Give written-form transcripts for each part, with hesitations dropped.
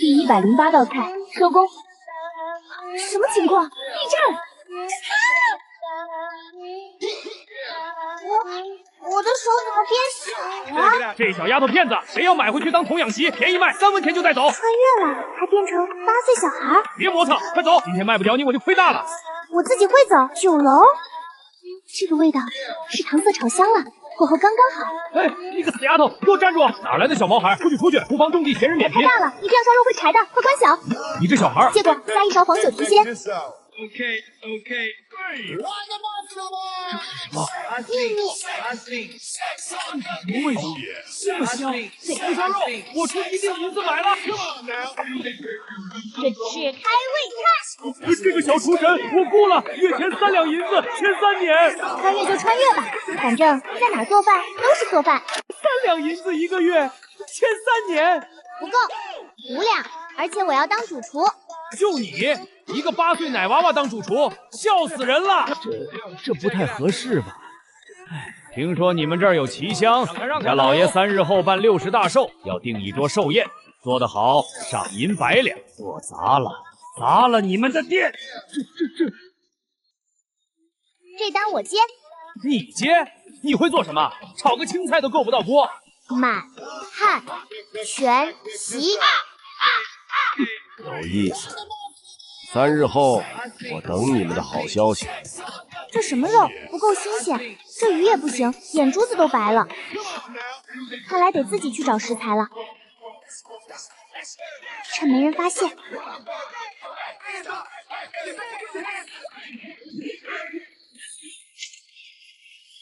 第108道菜，收工。什么情况？地震！我的手怎么变小了？这小丫头片子，谁要买回去当童养媳，便宜卖，3文钱就带走。穿越了，还变成8岁小孩？别磨蹭，快走！今天卖不掉你，我就亏大了。我自己会走。酒楼，这个味道是糖色炒香了，火候刚刚好。哎，你个死丫头，给我站住！哪来的小毛孩？出去出去！厨房种地，闲人免贫。太大了，你这样烧肉会柴的，快关小。你这小孩，接着加1勺黄酒提鲜。秘密。什么味道？这么香！这红烧肉，我出1锭银子买了。这是开胃菜。这个小厨神，我雇了，月前3两银子，签3年。穿越就穿越吧，反正在哪做饭都是做饭。3两银子1个月，签3年。不够，5两，而且我要当主厨。就你一个8岁奶娃娃当主厨，笑死人了！这不太合适吧？听说你们这儿有奇香，家老爷3日后办60大寿，要订一桌寿宴，做得好赏银100两，做砸了你们的店。这单我接。你接？你会做什么？炒个青菜都够不到锅。满汉全席。有意思。3日后，我等你们的好消息。这什么肉？不够新鲜。这鱼也不行，眼珠子都白了。看来得自己去找食材了。趁没人发现。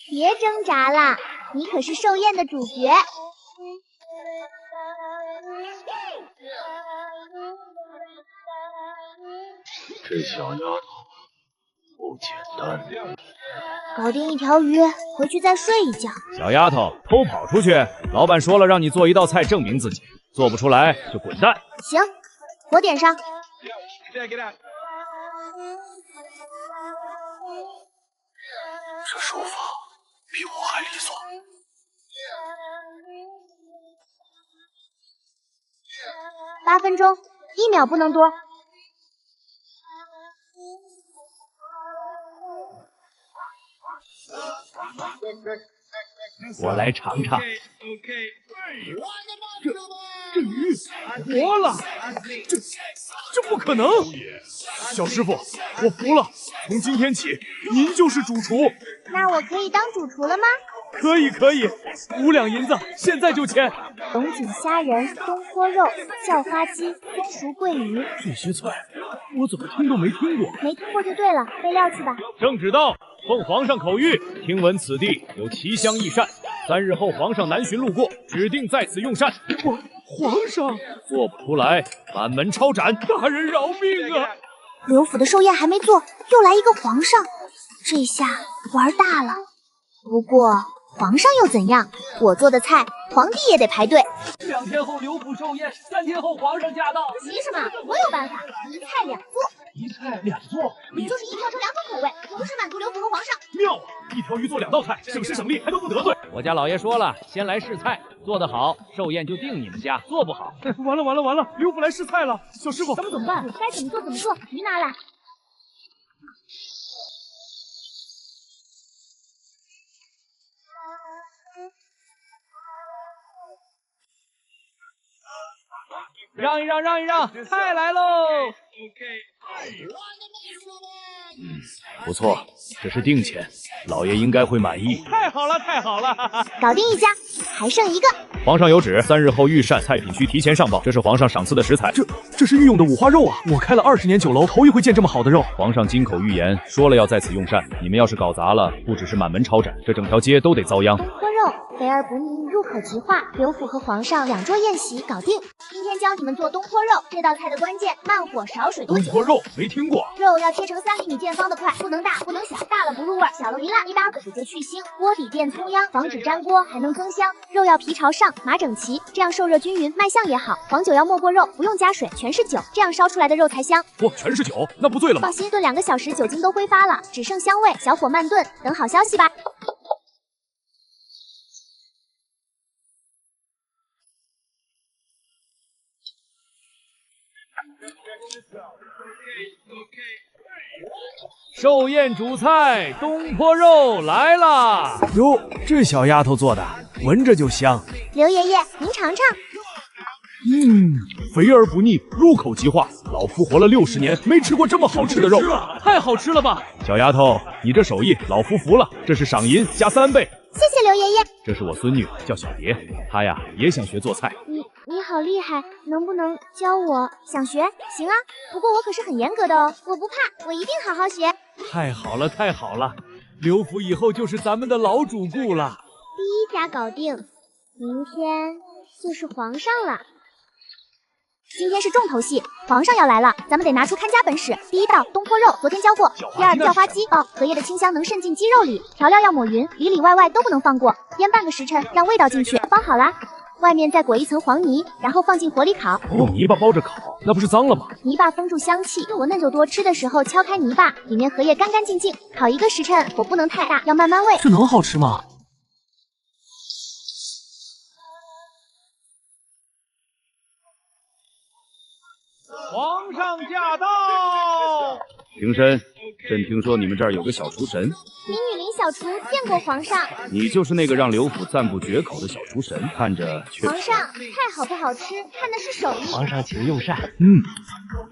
别挣扎了，你可是寿宴的主角。这小丫头不简单。搞定1条鱼，回去再睡一觉。小丫头偷跑出去，老板说了让你做一道菜证明自己，做不出来就滚蛋。行，火点上。这手法比我还利索。8分钟，1秒不能多。我来尝尝。这鱼活了，这不可能！小师傅，我服了，从今天起您就是主厨。那我可以当主厨了吗？可以，5两银子，现在就签。龙井虾仁、东坡肉、叫花鸡、松熟桂鱼，这些菜我怎么听都没听过。没听过就对了，备料去吧。正旨到，奉皇上口谕，听闻此地有奇香异膳，3日后皇上南巡路过，指定在此用膳。皇上做不出来，满门抄斩，大人饶命啊！刘府的寿宴还没做，又来一个皇上，这下玩大了。不过皇上又怎样？我做的菜，皇帝也得排队。2天后刘府寿宴，3天后皇上驾到。急什么？我有办法，一菜2做。一菜2做，就是一票成2种口味，同时满足刘府和皇上。妙啊！1条鱼做2道菜，省时省力，还都不得罪。我家老爷说了，先来试菜，做得好，寿宴就定你们家；做不好，完了，刘府来试菜了。小师傅，咱们怎么办？该怎么做怎么做，鱼拿来。让一让，菜来喽！不错，这是定钱，老爷应该会满意。太好了！搞定一家，还剩1个。皇上有旨，3日后御膳菜品需提前上报，这是皇上赏赐的食材。这是御用的五花肉啊！我开了20年酒楼，头一回见这么好的肉。皇上金口玉言，说了要在此用膳，你们要是搞砸了，不只是满门抄斩，这整条街都得遭殃。东坡肉，肥而不腻，入口即化。刘府和皇上2桌宴席搞定。今天教你们做东坡肉，这道菜的关键，慢火少水多久。东坡肉没听过。肉要切成3厘米见方的块，不能大不能小，大了不入味，小了一烂。一把火直接去腥，锅底垫葱秧，防止粘锅，还能增香。肉要皮朝上，码整齐，这样受热均匀，卖相也好。黄酒要没过肉，不用加水，全是酒，这样烧出来的肉才香。哇，全是酒，那不醉了吗？放心，炖2个小时，酒精都挥发了，只剩香味，小火慢炖，等好消息吧。寿宴主菜东坡肉来啦！哟，这小丫头做的，闻着就香。刘爷爷，您尝尝。肥而不腻，入口即化。老夫活了60年，没吃过这么好吃的肉，太好吃了吧！小丫头，你这手艺，老夫服了。这是赏银加3倍。谢谢刘爷爷。这是我孙女，叫小蝶，她呀也想学做菜。你好厉害，能不能教我？想学？行啊，不过我可是很严格的哦，我不怕，我一定好好学。太好了，太好了！刘府以后就是咱们的老主顾了。第1家搞定，明天就是皇上了。今天是重头戏，皇上要来了，咱们得拿出看家本事。第1道东坡肉，昨天教过；第2叫花鸡，荷叶的清香能渗进鸡肉里，调料要抹匀，里里外外都不能放过，腌半个时辰，让味道进去。包好啦，外面再裹一层黄泥，然后放进火里烤。用泥巴包着烤，那不是脏了吗？泥巴封住香气，多嫩就多，吃的时候敲开泥巴，里面荷叶干干净净。烤1个时辰，火不能太大，要慢慢煨。这能好吃吗？皇上驾到！平身，朕听说你们这儿有个小厨神，民女林小厨见过皇上。你就是那个让刘府赞不绝口的小厨神，看着却……皇上，菜好不好吃，看的是手艺。皇上请用膳。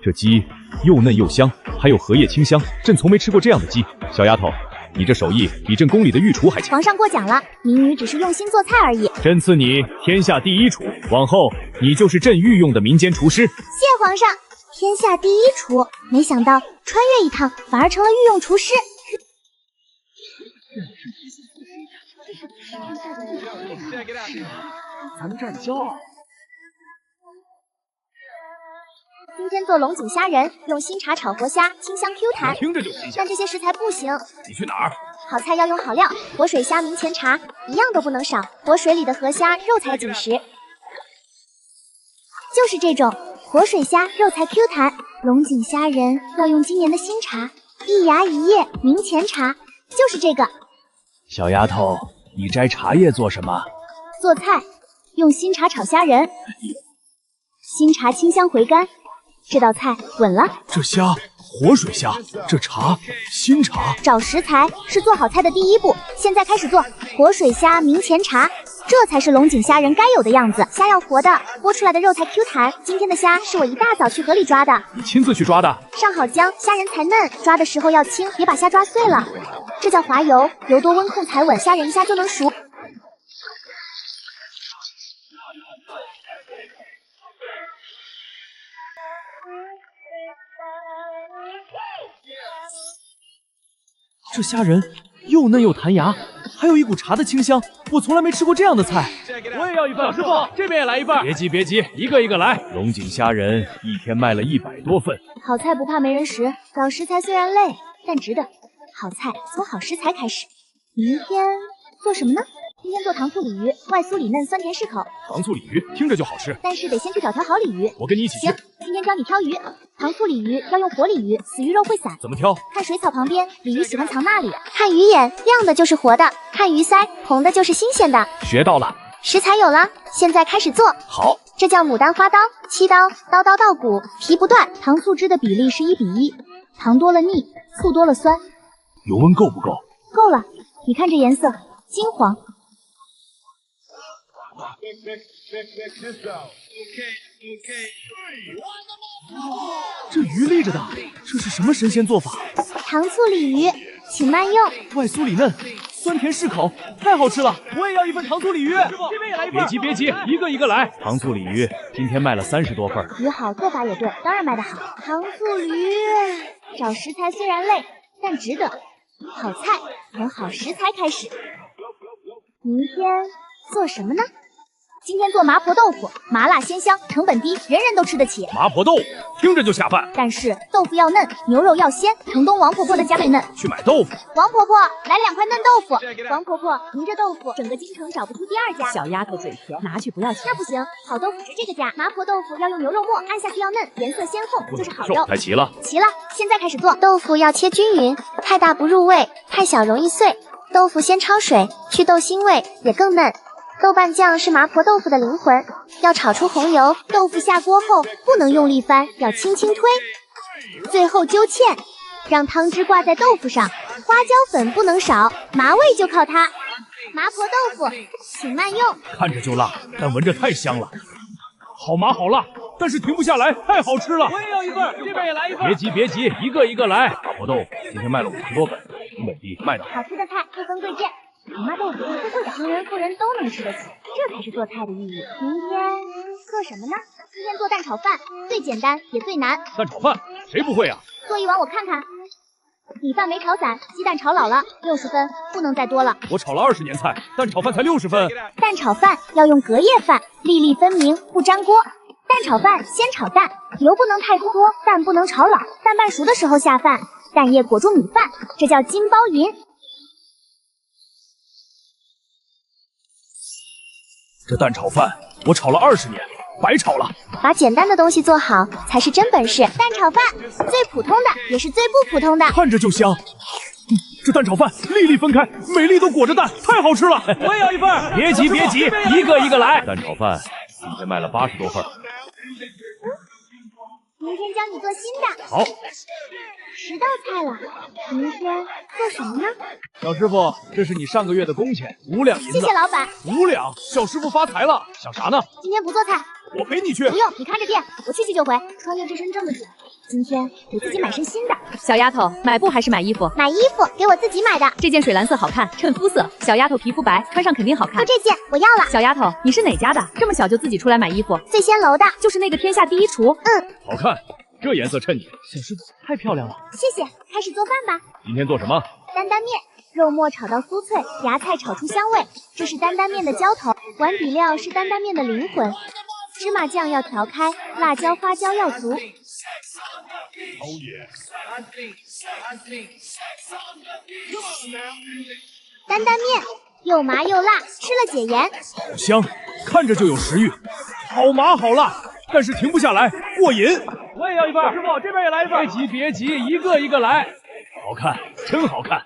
这鸡又嫩又香，还有荷叶清香，朕从没吃过这样的鸡。小丫头，你这手艺比朕宫里的御厨还强。皇上过奖了，民女只是用心做菜而已。朕赐你天下第1厨，往后你就是朕御用的民间厨师。谢皇上。天下第1厨，没想到穿越一趟反而成了御用厨师。咱们这儿的骄傲。今天做龙井虾仁，用新茶炒活虾，清香 Q 弹。听着就新鲜。但这些食材不行。你去哪儿？好菜要用好料，活水虾、明前茶一样都不能少。活水里的河虾肉才紧实，就是这种。活水虾肉才 Q 弹，龙井虾仁要用今年的新茶，一芽一叶明前茶，就是这个。小丫头，你摘茶叶做什么？做菜，用新茶炒虾仁，新茶清香回甘，这道菜稳了。这虾活水虾，这茶新茶。找食材是做好菜的第1步，现在开始做活水虾明前茶。这才是龙井虾仁该有的样子，虾要活的，剥出来的肉才 Q 弹。今天的虾是我一大早去河里抓的，你亲自去抓的？上好浆，虾仁才嫩，抓的时候要轻，别把虾抓碎了。这叫滑油，油多温控才稳，虾仁一下就能熟。这虾仁又嫩又弹牙，还有一股茶的清香，我从来没吃过这样的菜。我也要一份，小师傅，这边也来一份。别急别急，一个一个来。龙井虾仁一天卖了100多份。好菜不怕没人食，找食材虽然累，但值得。好菜从好食材开始。明天做什么呢？今天做糖醋鲤鱼，外酥里嫩，酸甜适口。糖醋鲤鱼听着就好吃，但是得先去找条好鲤鱼。我跟你一起去。行，今天教你挑鱼。糖醋鲤鱼要用活鲤鱼，死鱼肉会散。怎么挑？看水草旁边，鲤鱼喜欢藏那里。看鱼眼，亮的就是活的；看鱼鳃，红的就是新鲜的。学到了。食材有了，现在开始做。好，这叫牡丹花刀，7刀，刀刀到骨，皮不断。糖醋汁的比例是1比1，糖多了腻，醋多了酸。油温够不够？够了，你看这颜色，金黄。这鱼立着的，这是什么神仙做法？糖醋鲤鱼，请慢用。外酥里嫩，酸甜适口，太好吃了！我也要一份糖醋鲤鱼。这边也来一份。别急别急，一个一个来。糖醋鲤鱼今天卖了30多份。鱼好，做法也对，当然卖得好。糖醋鲤鱼，找食材虽然累，但值得。好菜从好食材开始。明天做什么呢？今天做麻婆豆腐，麻辣鲜香，成本低，人人都吃得起。麻婆豆腐听着就下饭，但是豆腐要嫩，牛肉要鲜，城东王婆婆的家最嫩。去买豆腐。王婆婆，来2块嫩豆腐。王婆婆，您这豆腐整个京城找不出第2家。小丫头嘴甜，拿去不要钱。那不行，好豆腐是这个家。麻婆豆腐要用牛肉末，按下去要嫩，颜色鲜红，就是好肉。太齐了。齐了，现在开始做。豆腐要切均匀，太大不入味，太小容易碎。豆腐先焯水，去豆腥味，也更嫩。豆瓣酱是麻婆豆腐的灵魂，要炒出红油，豆腐下锅后不能用力翻，要轻轻推，最后揪芡，让汤汁挂在豆腐上。花椒粉不能少，麻味就靠它。麻婆豆腐，请慢用。看着就辣，但闻着太香了。好麻好辣，但是停不下来，太好吃了。我也要一份，这边也来一份。别急别急，一个一个来。麻婆豆腐今天卖了50多份，美丽卖的。好吃的菜不分贵贱，麻麻豆腐会做的，穷人富人都能吃得起，这才是做菜的意义。明天做什么呢？今天做蛋炒饭，最简单也最难。蛋炒饭谁不会啊？做一碗我看看。米饭没炒散，鸡蛋炒老了，60分，不能再多了。我炒了20年菜，蛋炒饭才60分。蛋炒饭要用隔夜饭，粒粒分明，不粘锅。蛋炒饭先炒蛋，油不能太多，蛋不能炒老，蛋半熟的时候下饭，蛋液裹住米饭，这叫金包银。这蛋炒饭我炒了20年，白炒了。把简单的东西做好才是真本事。蛋炒饭最普通的也是最不普通的，看着就香。这蛋炒饭粒粒分开，每粒都裹着蛋，太好吃了。我也要一份。别急别急，一个一个来。蛋炒饭今天卖了80多份。明天教你做新的。好。10道菜了，明天做什么呢？小师傅，这是你上个月的工钱，5两银子。谢谢老板。5两，小师傅发财了。想啥呢？今天不做菜。我陪你去。不用，你看着店，我去就回。穿越这身这么久，今天给自己买身新的。小丫头，买布还是买衣服？买衣服，给我自己买的。这件水蓝色好看，衬肤色。小丫头皮肤白，穿上肯定好看。就这件，我要了。小丫头，你是哪家的？这么小就自己出来买衣服？醉仙楼的，就是那个天下第一厨。好看，这颜色衬你。小师傅太漂亮了。谢谢，开始做饭吧。今天做什么？担担面。肉末炒到酥脆，芽菜炒出香味，这是担担面的浇头。碗底料是担担面的灵魂。芝麻酱要调开，辣椒、花椒要足。担担面又麻又辣，吃了解盐。好香，看着就有食欲。好麻好辣，但是停不下来，过瘾。我也要一份。师傅，这边也来一份。别急别急，一个一个来。好看，真好看。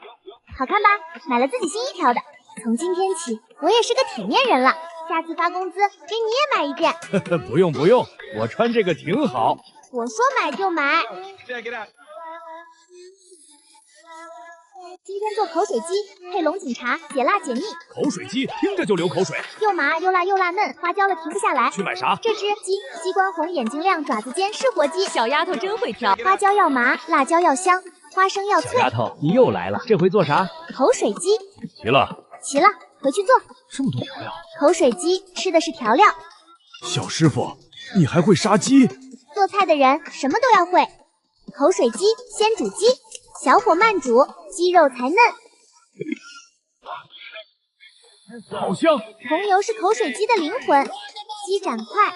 好看吧？买了自己新衣挑的。从今天起，我也是个体面人了。下次发工资给你也买一件。不用不用，我穿这个挺好。我说买就买。今天做口水鸡，配龙井茶，解辣解腻。口水鸡听着就流口水，又麻又辣又辣嫩，花椒了停不下来。去买啥？这只鸡，鸡冠红，眼睛亮，爪子尖，是活鸡。小丫头真会挑，花椒要麻，辣椒要香，花生要脆。小丫头，你又来了，这回做啥？口水鸡。齐了。齐了，回去做。这么多调料。口水鸡吃的是调料。小师傅，你还会杀鸡？做菜的人什么都要会。口水鸡先煮鸡，小火慢煮，鸡肉才嫩。好香！红油是口水鸡的灵魂，鸡斩块，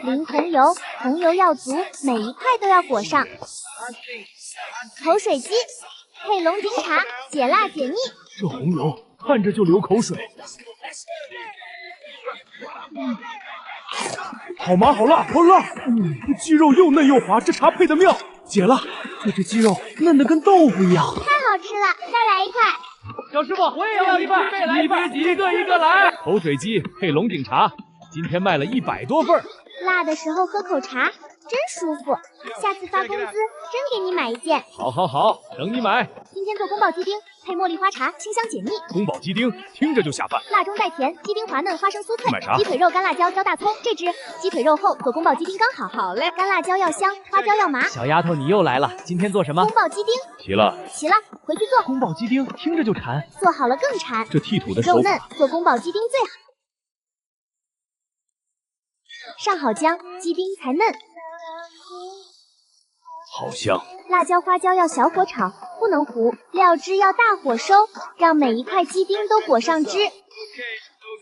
淋红油，红油要足，每一块都要裹上。口水鸡配龙井茶，解辣解腻。这红油看着就流口水。好麻好辣好辣，鸡肉又嫩又滑，这茶配的妙。解辣，这鸡肉嫩得跟豆腐一样。太好吃了，再来一块。小师傅，我也要一份。你别急，一个一个来。口水鸡配龙井茶，今天卖了100多份。辣的时候喝口茶，真舒服。下次发工资真给你买一件。好，好，好，等你买。今天做宫保鸡丁，配茉莉花茶，清香解腻。宫保鸡丁听着就下饭，辣中带甜，鸡丁滑嫩，花生酥脆。买啥？鸡腿肉、干辣椒、浇大葱。这只鸡腿肉厚，做宫保鸡丁刚好。好嘞，干辣椒要香，花椒要麻。小丫头，你又来了，今天做什么？宫保鸡丁。齐了。齐了，回去做。宫保鸡丁听着就馋，做好了更馋。这剔土的手肉嫩，做宫保鸡丁最好。上好姜，鸡丁才嫩。好香。辣椒、花椒要小火炒，不能糊。料汁要大火收，让每一块鸡丁都裹上汁。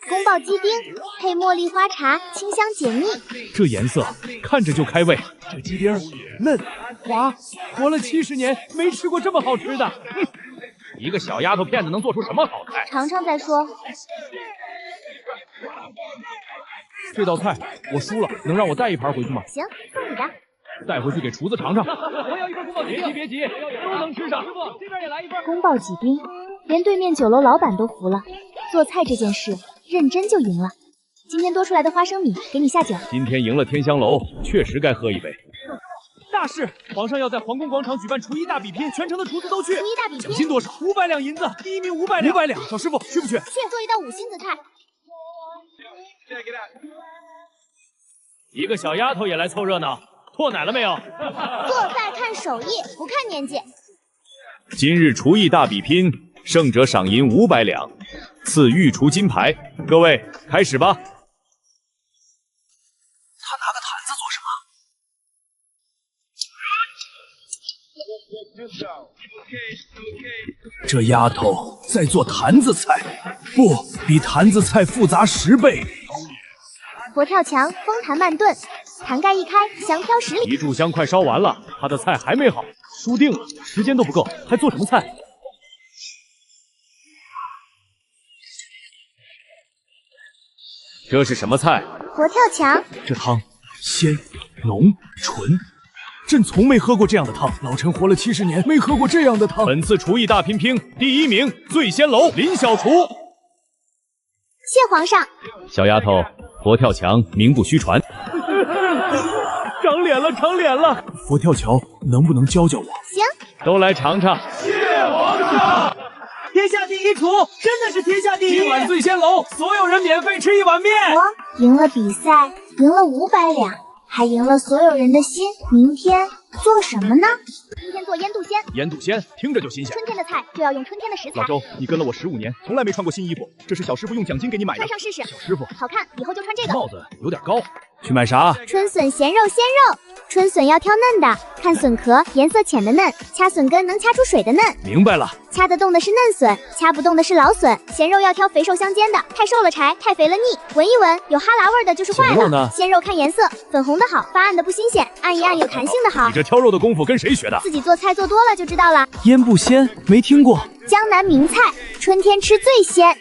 宫保鸡丁配茉莉花茶，清香解腻。这颜色看着就开胃。这鸡丁嫩滑，活了70年没吃过这么好吃的。一个小丫头片子能做出什么好菜？尝尝再说。这道菜我输了，能让我带一盘回去吗？行，送你的。带回去给厨子尝尝。我要一份宫保鸡丁。别急别急，都能吃上。师傅，这边也来一份。宫保鸡丁，连对面酒楼老板都服了。做菜这件事认真就赢了。今天多出来的花生米给你下酒。今天赢了天香楼，确实该喝一杯。大事！皇上要在皇宫广场举办厨艺大比拼，全城的厨子都去。厨艺大比拼，奖金多少？500两银子，第一名500两。500两，小师傅去不去？去，做一道5星子菜。一个小丫头也来凑热闹，脱奶了没有？做菜看手艺，不看年纪。今日厨艺大比拼，胜者赏银500两，赐御厨金牌。各位，开始吧。他拿个坛子做什么？这丫头在做坛子菜，不比坛子菜复杂10倍。佛跳墙，风坛慢炖，坛盖一开，香飘10里。一炷香快烧完了，他的菜还没好，输定了，时间都不够，还做什么菜？这是什么菜？佛跳墙。这汤鲜浓纯，朕从没喝过这样的汤。老臣活了70年，没喝过这样的汤。本次厨艺大拼拼第1名，醉仙楼林小厨。谢皇上。小丫头，佛跳墙名不虚传。长脸了，长脸了！佛跳墙能不能教教我？行，都来尝尝。谢皇上！天下第一厨，真的是天下第一！今晚醉仙楼，所有人免费吃1碗面。我赢了比赛，赢了500两，还赢了所有人的心。明天做什么呢？今天做腌笃鲜。腌笃鲜听着就新鲜。春天的菜就要用春天的食材。老周，你跟了我15年，从来没穿过新衣服，这是小师傅用奖金给你买的。穿上试试。小师傅，好看，以后就穿这个。帽子有点高。去买啥？春笋咸肉鲜肉。春笋要挑嫩的，看笋壳颜色浅的嫩，掐笋根能掐出水的嫩。明白了，掐得动的是嫩笋，掐不动的是老笋。咸肉要挑肥瘦相间的，太瘦了柴，太肥了腻。闻一闻，有哈喇味的就是坏了。咸肉呢？鲜肉看颜色，粉红的好，发暗的不新鲜，按一按有弹性的好。你这挑肉的功夫跟谁学的？自己做菜做多了就知道了。腌不鲜没听过。江南名菜，春天吃最鲜。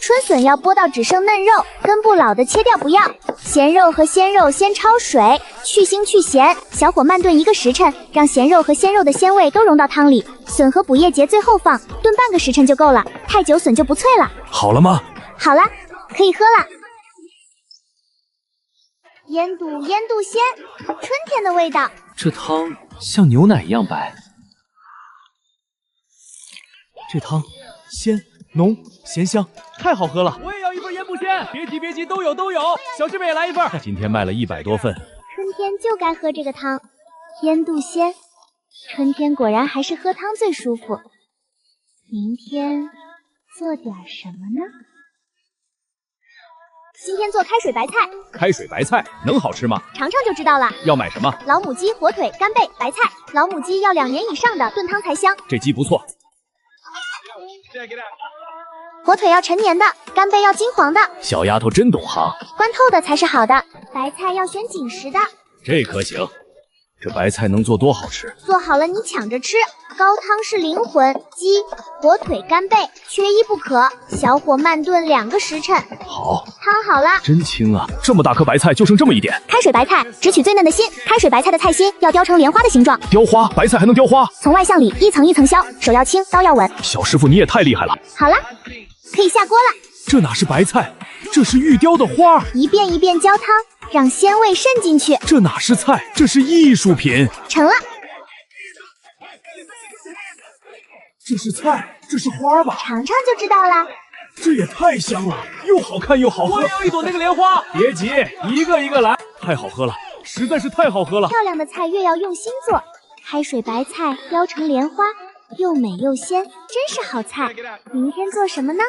春笋要剥到只剩嫩肉，根部老的切掉不要。咸肉和鲜肉先焯水，去腥去咸，小火慢炖1个时辰，让咸肉和鲜肉的鲜味都融到汤里。笋和补叶节最后放，炖半个时辰就够了，太久笋就不脆了。好了吗？好了，可以喝了。腌笃鲜，春天的味道。这汤像牛奶一样白。这汤鲜浓咸香，太好喝了。我也要一份腌笃鲜。别急，都有。小师妹也来一份。今天卖了100多份。春天就该喝这个汤，腌笃鲜。春天果然还是喝汤最舒服。明天做点什么呢？今天做开水白菜。开水白菜能好吃吗？尝尝就知道了。要买什么？老母鸡、火腿、干贝、白菜。老母鸡要2年以上的炖汤才香。这鸡不错。火腿要陈年的，干贝要金黄的。小丫头真懂行。关透的才是好的。白菜要选紧实的。这可行。这白菜能做多好吃？做好了你抢着吃。高汤是灵魂，鸡、火腿、干贝缺一不可。小火慢炖2个时辰。好，汤好了。真轻啊！这么大颗白菜就剩这么一点。开水白菜只取最嫩的心，开水白菜的菜心要雕成莲花的形状。雕花，白菜还能雕花？从外向里一层一层削，手要轻，刀要稳。小师傅你也太厉害了。好了，可以下锅了。这哪是白菜，这是玉雕的花。一遍一遍浇汤，让鲜味渗进去。这哪是菜，这是艺术品。成了。这是菜，这是花吧？尝尝就知道了。这也太香了，又好看又好喝。我也要一朵那个莲花。别急，一个一个来。太好喝了，实在是太好喝了。漂亮的菜越要用心做，开水白菜雕成莲花，又美又鲜，真是好菜。明天做什么呢？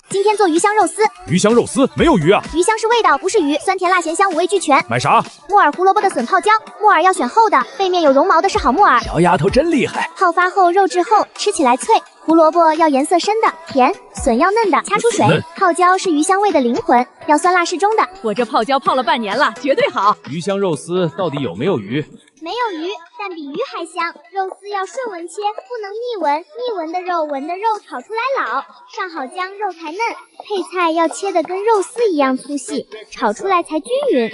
今天做鱼香肉丝。鱼香肉丝没有鱼啊？鱼香是味道，不是鱼。酸甜辣咸香5味俱全。买啥？木耳胡萝卜的笋泡椒，木耳要选厚的，背面有绒毛的是好木耳。小丫头真厉害。泡发后肉质厚，吃起来脆。胡萝卜要颜色深的，甜；笋要嫩的，掐出水。泡椒是鱼香味的灵魂，要酸辣适中的。我这泡椒泡了半年了，绝对好。鱼香肉丝到底有没有鱼？没有鱼，但比鱼还香。肉丝要顺纹切，不能逆纹，逆纹的肉，纹的肉炒出来老。上好姜，肉才嫩。配菜要切得跟肉丝一样粗细，炒出来才均匀。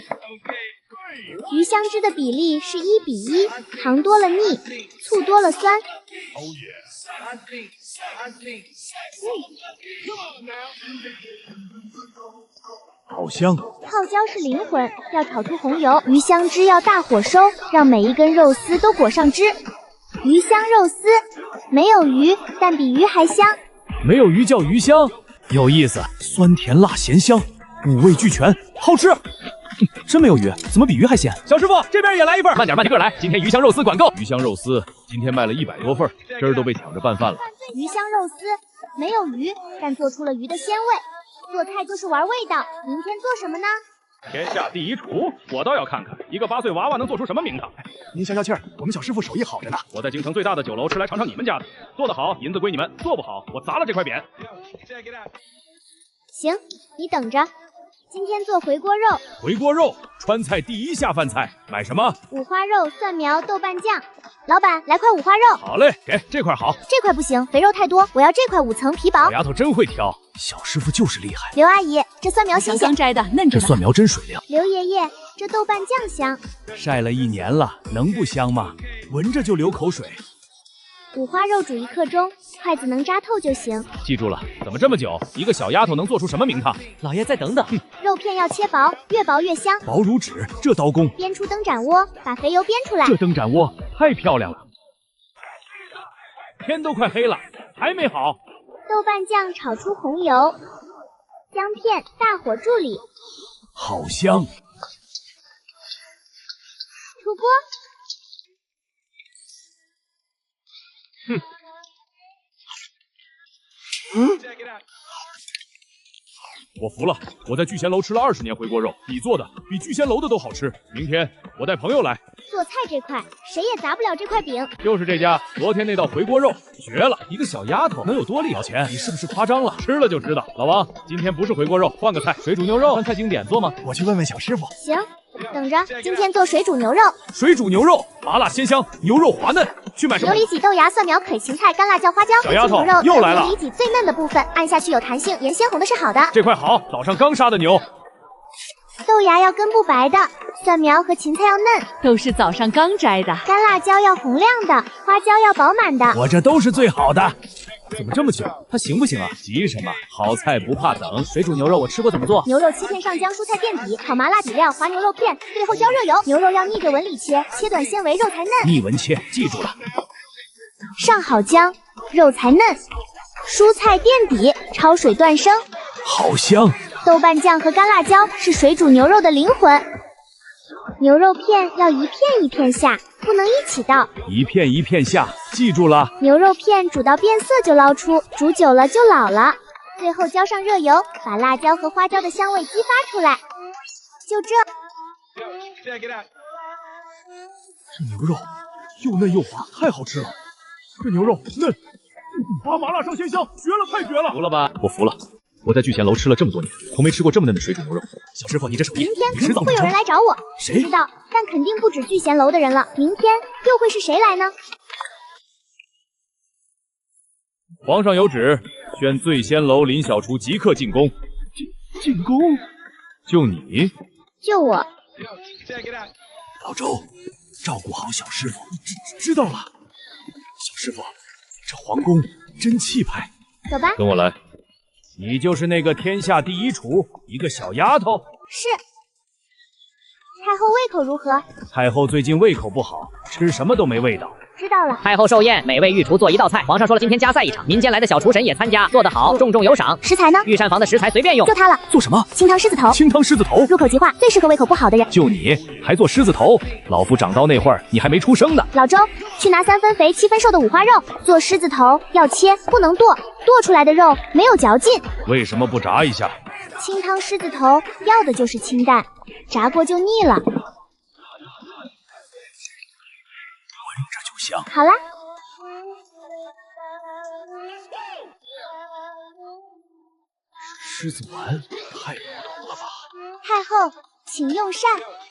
鱼香汁的比例是1:1，糖多了腻，醋多了酸。好香！泡椒是灵魂，要炒出红油，鱼香汁要大火收，让每一根肉丝都裹上汁。鱼香肉丝，没有鱼，但比鱼还香。没有鱼叫鱼香，有意思，酸甜辣咸香，5味俱全，好吃。真没有鱼，怎么比鱼还鲜？小师傅，这边也来一份，慢点个来，今天鱼香肉丝管够。鱼香肉丝今天卖了100多份，汁儿都被抢着拌饭了。鱼香肉丝没有鱼，但做出了鱼的鲜味。做菜就是玩味道，明天做什么呢？天下第一厨，我倒要看看一个8岁娃娃能做出什么名堂。您消消气儿，我们小师傅手艺好着呢。我在京城最大的酒楼吃来尝尝你们家的，做得好银子归你们，做不好我砸了这块匾。行，你等着。今天做回锅肉，回锅肉，川菜第一下饭菜，买什么？五花肉、蒜苗、豆瓣酱。老板，来块五花肉。好嘞，给这块好。这块不行，肥肉太多，我要这块5层皮薄。小丫头真会挑，小师傅就是厉害。刘阿姨，这蒜苗新鲜，刚摘的，嫩着呢。这蒜苗真水灵。刘爷爷，这豆瓣酱香。晒了1年了，能不香吗？闻着就流口水。五花肉煮1刻钟，筷子能扎透就行。记住了，怎么这么久？一个小丫头能做出什么名堂？老爷再等等。肉片要切薄，越薄越香。薄如纸，这刀工。煸出灯盏窝，把肥油煸出来。这灯盏窝太漂亮了。天都快黑了，还没好。豆瓣酱炒出红油，姜片大火助理，好香。出锅。我服了，我在聚贤楼吃了20年回锅肉，你做的比聚贤楼的都好吃。明天我带朋友来。做菜这块谁也砸不了这块饼。就是这家，昨天那道回锅肉绝了，一个小丫头能有多厉害？老钱，你是不是夸张了？吃了就知道。老王，今天不是回锅肉，换个菜，水煮牛肉，川菜经典做吗？我去问问小师傅。行，等着，今天做水煮牛肉。水煮牛肉，麻辣鲜香，牛肉滑嫩。去买什么？牛里脊、豆芽、蒜苗、葵、芹菜、干辣椒、花椒。小丫头牛肉又来了。牛里脊最嫩的部分，按下去有弹性，颜鲜红的是好的。这块好，早上刚杀的牛。豆芽要根部白的，蒜苗和芹菜要嫩，都是早上刚摘的。干辣椒要红亮的，花椒要饱满的。我这都是最好的。怎么这么久？它行不行啊？急什么？好菜不怕等。水煮牛肉我吃过，怎么做？牛肉切片上浆，蔬菜垫底，炒麻辣底料，滑牛肉片，最后浇热油。牛肉要逆着纹理切，切短纤维，肉才嫩。逆纹切，记住了。上好姜，肉才嫩。蔬菜垫底，焯水断生。好香。豆瓣酱和干辣椒是水煮牛肉的灵魂。牛肉片要一片一片下，不能一起倒。一片一片下，记住了。牛肉片煮到变色就捞出，煮久了就老了。最后浇上热油，把辣椒和花椒的香味激发出来。就这。这牛肉又嫩又滑，太好吃了。这牛肉嫩，麻辣上鲜香，绝了，太绝了！服了吧？我服了。我在聚贤楼吃了这么多年，从没吃过这么嫩的水煮牛肉。小师傅，你这手艺，明天你迟早会有人来找我，谁？不知道，但肯定不止聚贤楼的人了。明天又会是谁来呢？皇上有旨，宣醉仙楼林小厨即刻进宫。进宫？就你？就我。老周，照顾好小师傅。知道了。小师傅，这皇宫真气派。走吧。跟我来。你就是那个天下第一厨，一个小丫头。是。太后胃口如何？太后最近胃口不好，吃什么都没味道。知道了。太后寿宴，每位御厨做一道菜。皇上说了，今天加赛一场，民间来的小厨神也参加，做得好，重重有赏。食材呢？御膳房的食材随便用。就它了。做什么？清汤狮子头。清汤狮子头，入口即化，最适合胃口不好的人。就你还做狮子头？老夫长刀那会儿，你还没出生呢。老周，去拿3分肥7分瘦的五花肉。做狮子头要切，不能剁，剁出来的肉没有嚼劲。为什么不炸一下？清汤狮子头要的就是清淡，炸过就腻了。闻着就香。好啦。狮子丸太普通了吧？太后，请用膳。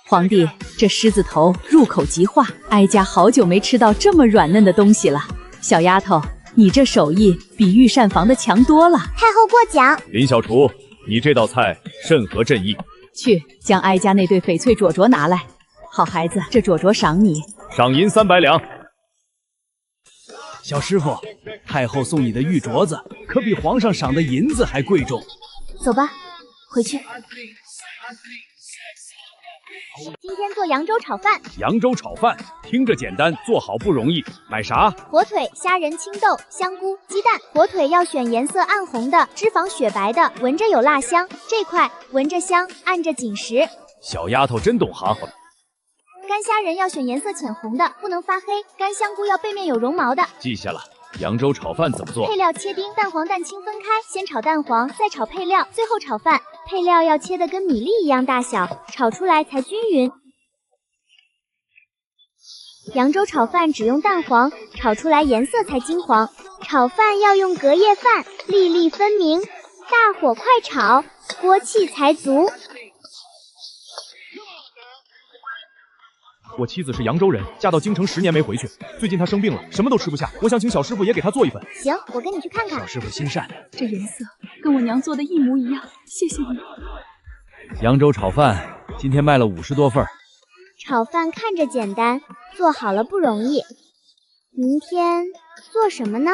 皇帝，这狮子头入口即化，哀家好久没吃到这么软嫩的东西了。小丫头，你这手艺比御膳房的强多了。太后过奖。林小厨，你这道菜甚合朕意。去，将哀家那对翡翠灼灼拿来。好孩子，这灼灼赏你。赏银300两。小师傅，太后送你的玉镯子可比皇上赏的银子还贵重。走吧，回去。今天做扬州炒饭。扬州炒饭听着简单，做好不容易。买啥？火腿、虾仁、青豆、香菇、鸡蛋。火腿要选颜色暗红的，脂肪雪白的，闻着有辣香。这块闻着香，按着紧实。小丫头真懂行。干虾仁要选颜色浅红的，不能发黑。干香菇要背面有绒毛的。记下了。扬州炒饭怎么做？配料切丁，蛋黄、蛋清分开，先炒蛋黄，再炒配料，最后炒饭。配料要切得跟米粒一样大小，炒出来才均匀。扬州炒饭只用蛋黄，炒出来颜色才金黄。炒饭要用隔夜饭，粒粒分明，大火快炒，锅气才足。我妻子是扬州人，嫁到京城10年没回去，最近她生病了，什么都吃不下，我想请小师傅也给她做一份。行，我跟你去看看。小师傅心善，这颜色跟我娘做的一模一样，谢谢你。扬州炒饭今天卖了50多份。炒饭看着简单，做好了不容易。明天做什么呢？